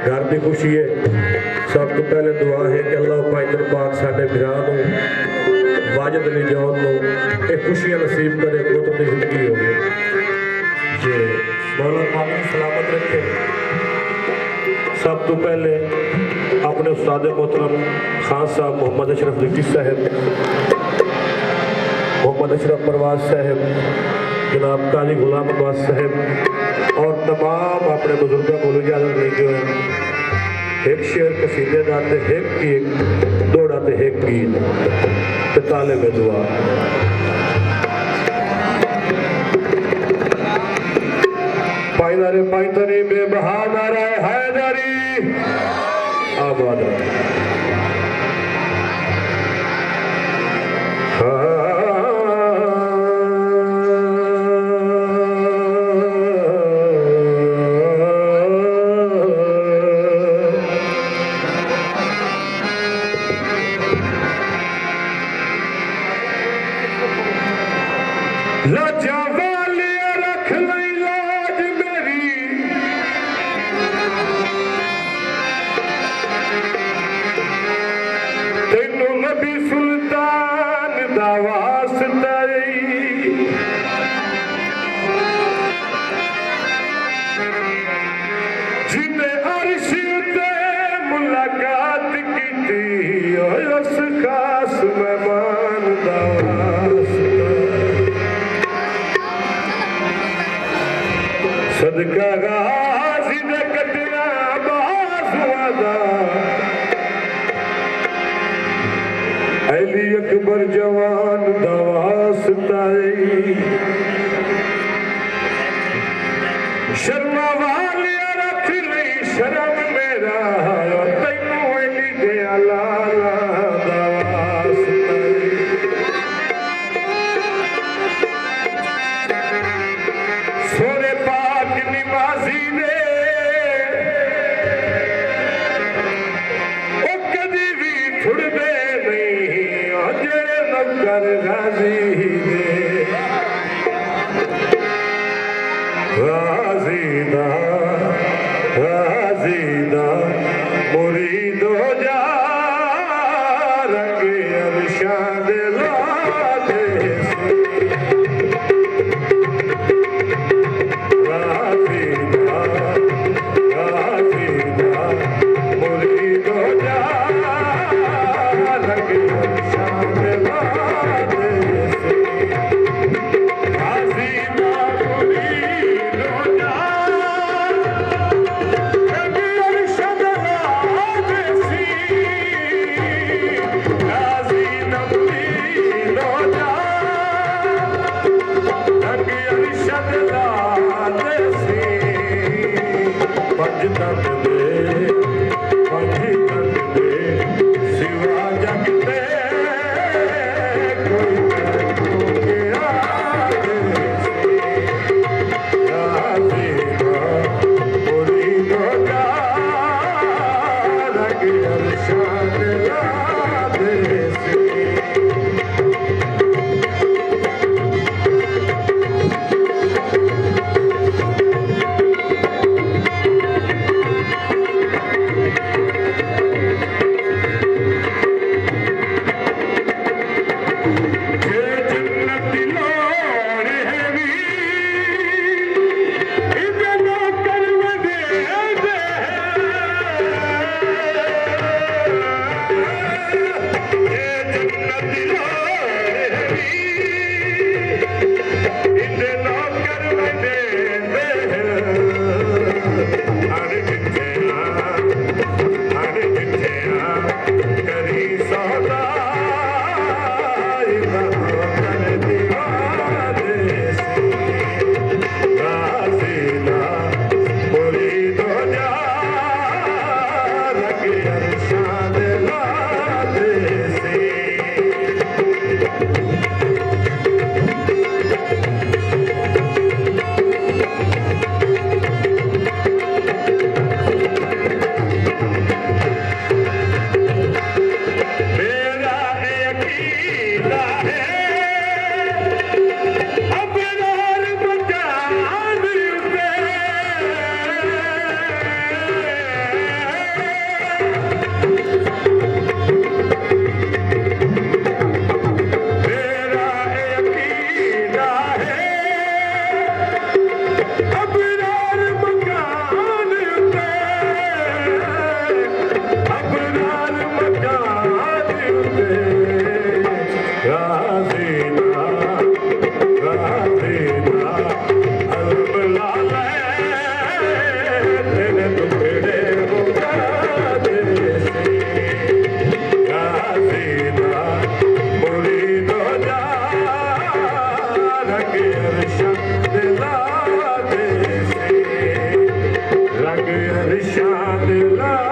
घर की खुशी है। सब तो पहले दुआ है कि अल्लाह पैदल पाक साढ़े भरा वाजिद अली जौन को खुशियां नसीब करे, पुत्र की जिंदगी हो गई जे मौला पाक सलामत रखे। सब तो पहले अपने उस्ताद मोहतरम खान साहब मोहम्मद अशरफ लिट्टी साहब, मोहम्मद अशरफ परवाज साहब, जनाब काजी गुलाम अब्बास साहब और तमाम अपने बुजुर्गों को इजाजत लेके एक शेर कसीदे दाते एक की दौड़ाते एक गीत ताले में दुआ। पाइदारे पाइतरी बेबहाना रहे हैदरी आबाद सदका गाजी ने कटिया बाजुआदा अली अकबर जवान दवासताई शर्मा वाली रख ली शर्म मेरा तैनू अली दे लाला दवासताई सोरे पाक निवासी ने ओ कदी भी छुड़दे नहीं जेड़े नौकर गाजी ने गाजीदा मुरीद हो जा रंग अरशाद लादे ਅਰਸ਼ਾਦ ਲਾ